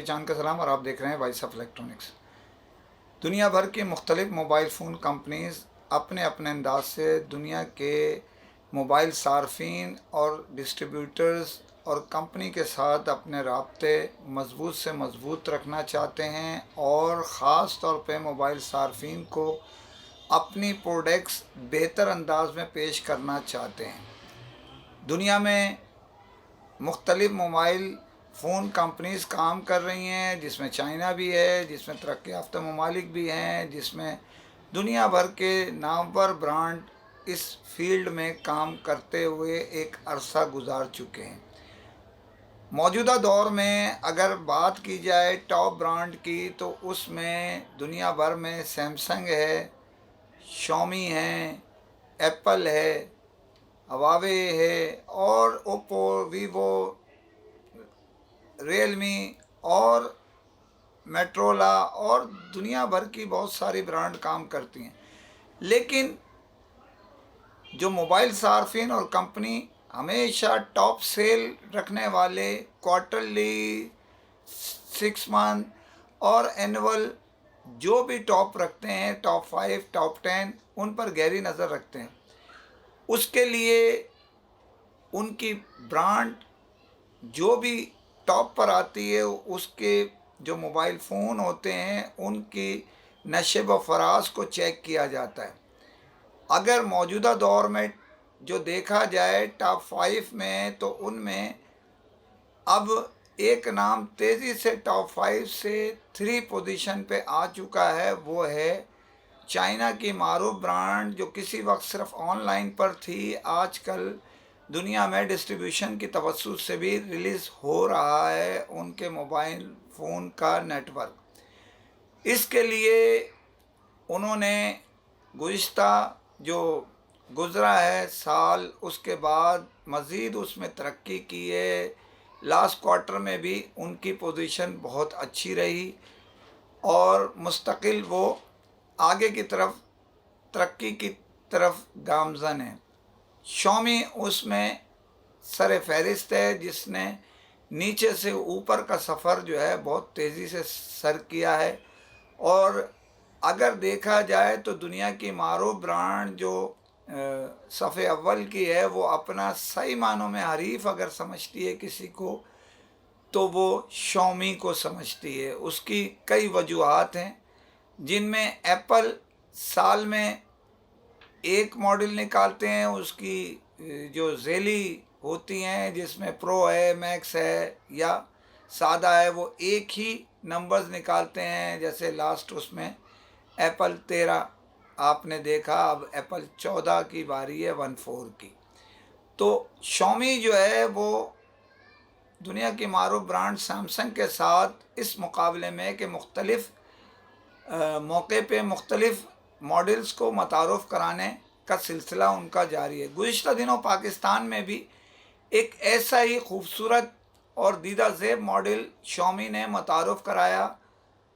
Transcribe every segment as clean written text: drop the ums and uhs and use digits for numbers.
चांद का सलाम और आप देख रहे हैं वॉइस ऑफ इलेक्ट्रॉनिक्स। दुनिया भर की मुख्तलिफ मोबाइल फ़ोन कंपनीज़ अपने अपने अंदाज से दुनिया के मोबाइल सार्फिन और डिस्ट्रीब्यूटर्स और कंपनी के साथ अपने राब्ते मज़बूत से मज़बूत रखना चाहते हैं और ख़ास तौर पे मोबाइल सार्फिन को अपनी प्रोडक्ट्स बेहतर अंदाज में पेश करना चाहते हैं। दुनिया में मुख्तलिफ मोबाइल फ़ोन कंपनीज़ काम कर रही हैं, जिसमें चाइना भी है, जिसमें तरक्की याफ्ता ममालिक भी हैं, जिसमें दुनिया भर के नामवर ब्रांड इस फील्ड में काम करते हुए एक अरसा गुजार चुके हैं। मौजूदा दौर में अगर बात की जाए टॉप ब्रांड की, तो उसमें दुनिया भर में सैमसंग है, शॉमी है, एप्पल है, हवावे है और ओप्पो, वीवो, रियलमी और मेट्रोला और दुनिया भर की बहुत सारी ब्रांड काम करती हैं। लेकिन जो मोबाइल सार्फिन और कंपनी हमेशा टॉप सेल रखने वाले क्वार्टरली, 6 मंथ और एनुअल जो भी टॉप रखते हैं, टॉप 5, टॉप 10, उन पर गहरी नज़र रखते हैं। उसके लिए उनकी ब्रांड जो भी टॉप पर आती है, उसके जो मोबाइल फ़ोन होते हैं उनकी नशे व फराज को चेक किया जाता है। अगर मौजूदा दौर में जो देखा जाए टॉप 5 में, तो उनमें अब एक नाम तेज़ी से टॉप 5 से 3 पोजीशन पे आ चुका है। वो है चाइना की मारूफ ब्रांड, जो किसी वक्त सिर्फ ऑनलाइन पर थी, आजकल दुनिया में डिस्ट्रीब्यूशन की तवज्जुह से भी रिलीज़ हो रहा है उनके मोबाइल फ़ोन का नेटवर्क। इसके लिए उन्होंने गुज़िश्ता जो गुज़रा है साल, उसके बाद मज़ीद उसमें तरक्की की है। लास्ट क्वार्टर में भी उनकी पोजीशन बहुत अच्छी रही और मुस्तकिल वो आगे की तरफ तरक्की की तरफ गामज़न है। शॉमी उसमें सर फहरिस्त है, जिसने नीचे से ऊपर का सफ़र जो है बहुत तेज़ी से सर किया है। और अगर देखा जाए तो दुनिया की मारूफ ब्रांड जो सफ़े अव्वल की है, वो अपना सही मानों में हरीफ अगर समझती है किसी को, तो वो शॉमी को समझती है। उसकी कई वजूहात हैं, जिनमें एप्पल साल में एक मॉडल निकालते हैं, उसकी जो ज़ेली होती हैं, जिसमें प्रो है, मैक्स है या सादा है, वो एक ही नंबर्स निकालते हैं। जैसे लास्ट उसमें एप्पल 13 आपने देखा, अब एप्पल 14 की बारी है, 14 की। तो शॉमी जो है वो दुनिया की मारूफ ब्रांड सैमसंग के साथ इस मुकाबले में कि मुख्तलिफ़ मौके पे मुख्तलिफ़ मॉडल्स को मतारुफ़ कराने का सिलसिला उनका जारी है। गुज़िश्ता दिनों पाकिस्तान में भी एक ऐसा ही खूबसूरत और दीदा ज़ेब मॉडल शॉमी ने मतारुफ़ कराया,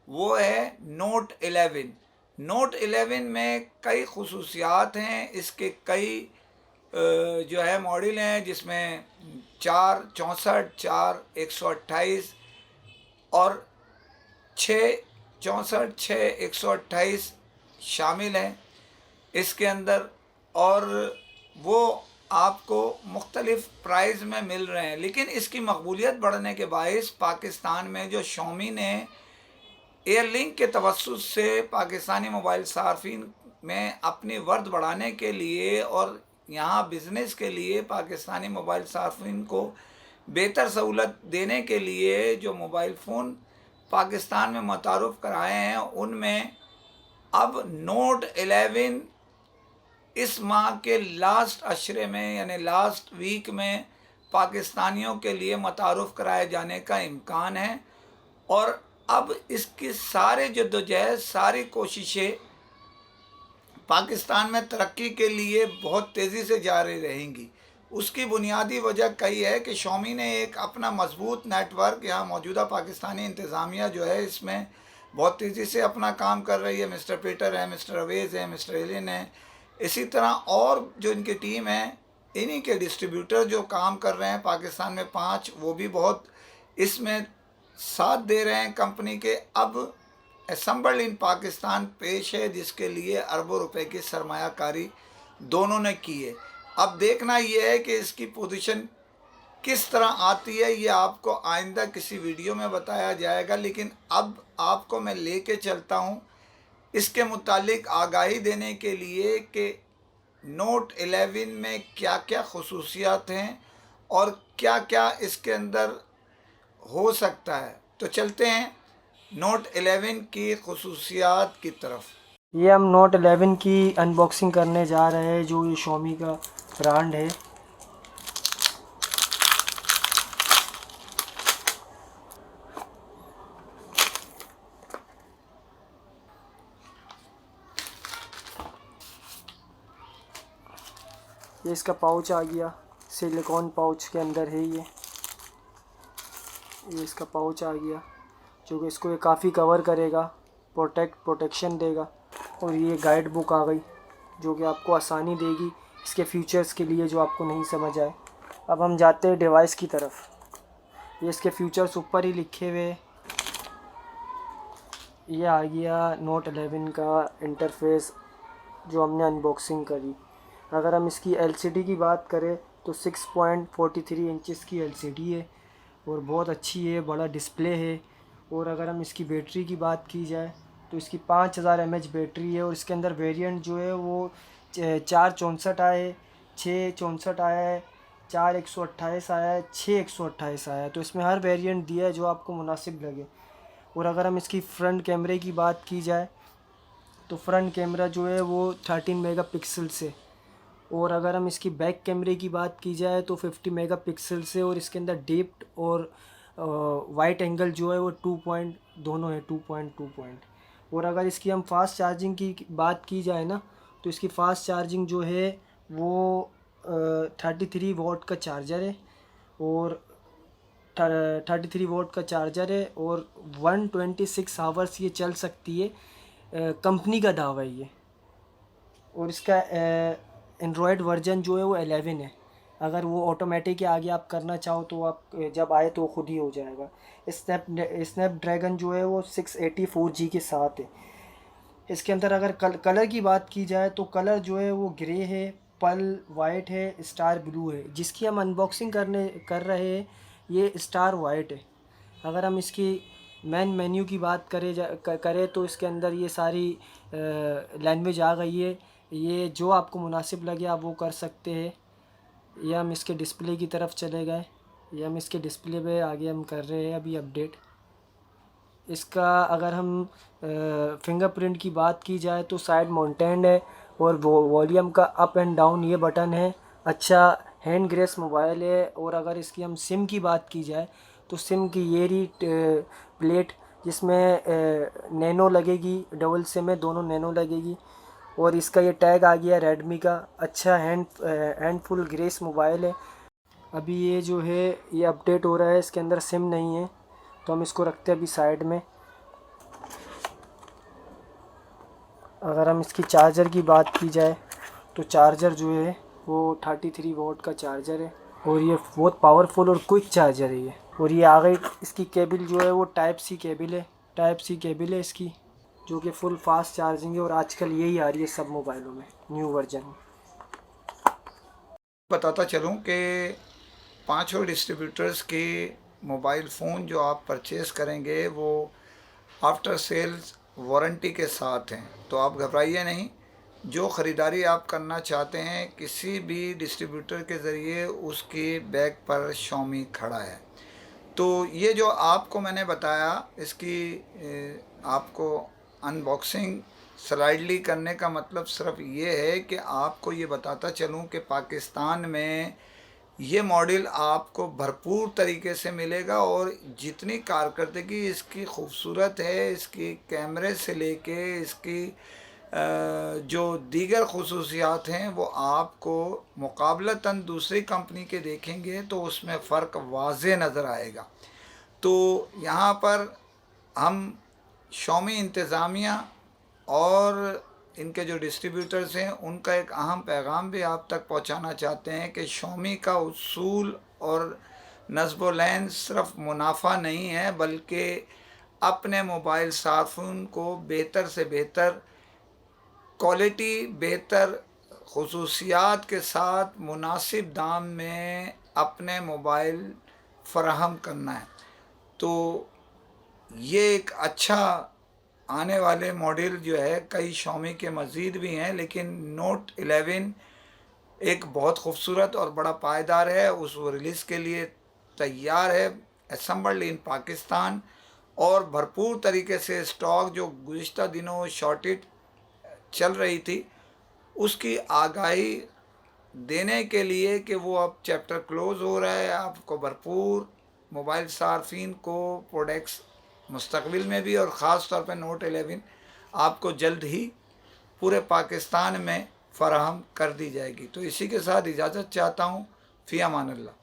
वो है नोट 11। नोट 11 में कई ख़ुसूसियात हैं। इसके कई जो है मॉडल हैं, जिसमें 4 64, 4 128 और 6 64, 6 128 शामिल हैं इसके अंदर, और वो आपको मुख्तलिफ़ प्राइस में मिल रहे हैं। लेकिन इसकी मकबूलियत बढ़ने के बायस पाकिस्तान में जो शॉमी ने एयरलिंक के तवस्सुत से पाकिस्तानी मोबाइल सार्फिन में अपनी वर्द बढ़ाने के लिए और यहाँ बिज़नेस के लिए पाकिस्तानी मोबाइल सार्फिन को बेहतर सहूलत देने के लिए जो मोबाइल फ़ोन पाकिस्तान में मतारुफ़ कराए हैं, उनमें अब नोट 11 इस माह के लास्ट अशरे में, यानी लास्ट वीक में, पाकिस्तानियों के लिए मतारुफ़ कराए जाने का इम्कान है। और अब इसकी सारे जद्दोजहद, सारी कोशिशें पाकिस्तान में तरक्की के लिए बहुत तेज़ी से जारी रहेंगी। उसकी बुनियादी वजह कई है कि शॉमी ने एक अपना मजबूत नेटवर्क, यहाँ मौजूदा पाकिस्तानी इंतज़ामिया जो है इसमें बहुत तेज़ी से अपना काम कर रही है। मिस्टर पीटर है, मिस्टर अवेज़ है, मिस्टर एलिन है, इसी तरह और जो इनकी टीम है, इन्हीं के डिस्ट्रीब्यूटर जो काम कर रहे हैं पाकिस्तान में 5, वो भी बहुत इसमें साथ दे रहे हैं कंपनी के। अब असेंबल्ड इन पाकिस्तान पेश है, जिसके लिए अरबों रुपए की सरमायाकारी दोनों ने की है। अब देखना यह है कि इसकी पोजीशन किस तरह आती है, ये आपको आइंदा किसी वीडियो में बताया जाएगा। लेकिन अब आपको मैं लेके चलता हूँ इसके मुतालिक आगाही देने के लिए कि नोट 11 में क्या क्या खसूसियात हैं और क्या क्या इसके अंदर हो सकता है। तो चलते हैं नोट 11 की खसूसियात की तरफ। ये हम नोट 11 की अनबॉक्सिंग करने जा रहे हैं, जो ये शॉमी का ब्रांड है। ये इसका पाउच आ गया, सिलिकॉन पाउच के अंदर है ये इसका पाउच आ गया, जो कि इसको ये काफ़ी कवर करेगा, प्रोटेक्शन देगा। और ये गाइड बुक आ गई, जो कि आपको आसानी देगी इसके फीचर्स के लिए, जो आपको नहीं समझ आए। अब हम जाते हैं डिवाइस की तरफ। ये इसके फीचर्स ऊपर ही लिखे हुए। ये आ गया नोट 11 का इंटरफेस, जो हमने अनबॉक्सिंग करी। अगर हम इसकी एलसीडी की बात करें तो 6.43 इंचज़ की एलसीडी है और बहुत अच्छी है, बड़ा डिस्प्ले है। और अगर हम इसकी बैटरी की बात की जाए तो इसकी 5000 mAh बैटरी है। और इसके अंदर वेरिएंट जो है वो 464 आया है, 664 आया है, 4128 आया है, 6128 आया है। तो इसमें हर वेरिएंट दिया है जो आपको मुनासिब लगे। और अगर हम इसकी फ्रंट कैमरे की बात की जाए तो फ्रंट कैमरा जो है वो 13 मेगापिक्सल से। और अगर हम इसकी बैक कैमरे की बात की जाए तो 50 मेगापिक्सल से। और इसके अंदर डेप्थ और वाइट एंगल जो है वो 2 पॉइंट दोनों है, 2.2 पॉइंट। और अगर इसकी हम फास्ट चार्जिंग की बात की जाए ना, तो इसकी फ़ास्ट चार्जिंग जो है वो 33 वोट का चार्जर है। और 33 वोट का चार्जर है और 126 आवर्स ये चल सकती है, कंपनी का दावा है ये। और इसका एंड्रॉयड वर्जन जो है वो 11 है। अगर वो ऑटोमेटिक या आगे आप करना चाहो तो आप जब आए तो खुद ही हो जाएगा। स्नैपड्रैगन जो है वो 684G के साथ है। इसके अंदर अगर कलर की बात की जाए तो कलर जो है वो ग्रे है, पर्ल वाइट है, स्टार ब्लू है। जिसकी हम अनबॉक्सिंग कर रहे हैं ये स्टार वाइट है। अगर हम इसकी मेन मेन्यू की बात करें तो इसके अंदर ये सारी लैंग्वेज आ गई है। ये जो आपको मुनासिब लगे आप वो कर सकते हैं। ये हम इसके डिस्प्ले की तरफ चले गए। ये हम इसके डिस्प्ले पे आगे हम कर रहे हैं अभी अपडेट। इसका अगर हम फिंगरप्रिंट की बात की जाए तो साइड माउंटेड है। और वॉल्यूम का अप एंड डाउन ये बटन है। अच्छा हैंड ग्रेस मोबाइल है। और अगर इसकी हम सिम की बात की जाए तो सिम की ये रही प्लेट, जिसमें नैनो लगेगी, डबल सिम है, दोनों नैनो लगेगी। और इसका ये टैग आ गया रेडमी का। अच्छा हैंडफुल ग्रेस मोबाइल है। अभी ये जो है ये अपडेट हो रहा है, इसके अंदर सिम नहीं है, तो हम इसको रखते हैं अभी साइड में। अगर हम इसकी चार्जर की बात की जाए तो चार्जर जो है वो 33 वोट का चार्जर है और ये बहुत पावरफुल और क्विक चार्जर है ये। और ये आ गई इसकी केबल जो है वो टाइप सी केबल है इसकी, जो कि फुल फास्ट चार्जिंग है। और आजकल यही आ रही है सब मोबाइलों में, न्यू वर्जन में। बताता चलूँ कि पांचों डिस्ट्रीब्यूटर्स के मोबाइल फ़ोन जो आप परचेज़ करेंगे वो आफ्टर सेल्स वारंटी के साथ हैं, तो आप घबराइए नहीं। जो ख़रीदारी आप करना चाहते हैं किसी भी डिस्ट्रीब्यूटर के ज़रिए, उसके बैक पर शॉमी खड़ा है। तो ये जो आपको मैंने बताया इसकी आपको अनबॉक्सिंग स्लाइडली करने का मतलब सिर्फ ये है कि आपको ये बताता चलूँ कि पाकिस्तान में ये मॉडल आपको भरपूर तरीके से मिलेगा। और जितनी कारकर्दगी इसकी खूबसूरत है, इसकी कैमरे से लेके इसकी जो दीगर खसूसियात हैं वो आपको मुकाबलतन दूसरी कंपनी के देखेंगे तो उसमें फ़र्क वाज़े नज़र आएगा। तो यहाँ पर हम शॉमी इंतज़ामिया और इनके जो डिस्ट्रीब्यूटर्स हैं उनका एक अहम पैगाम भी आप तक पहुँचाना चाहते हैं कि शॉमी का उसूल और नस्बो लैन सिर्फ मुनाफा नहीं है, बल्कि अपने मोबाइल सार्फिन को बेहतर से बेहतर क्वालिटी, बेहतर खसूसियात के साथ मुनासिब दाम में अपने मोबाइल फ़राहम करना है। तो ये एक अच्छा आने वाले मॉडल जो है, कई Xiaomi के मज़ीद भी हैं, लेकिन नोट 11 एक बहुत खूबसूरत और बड़ा पायदार है। उस वो रिलीज़ के लिए तैयार है, असेंबल्ड इन पाकिस्तान, और भरपूर तरीके से स्टॉक जो गुज़िश्ता दिनों शॉर्टेज चल रही थी, उसकी आगाही देने के लिए कि वो अब चैप्टर क्लोज़ हो रहा है, आपको भरपूर मोबाइल सार्फिन को प्रोडक्ट्स मुस्तकबिल में भी और ख़ास तौर पे नोट 11 आपको जल्द ही पूरे पाकिस्तान में फ़राहम कर दी जाएगी। तो इसी के साथ इजाज़त चाहता हूँ। फ़ी अमान अल्लाह।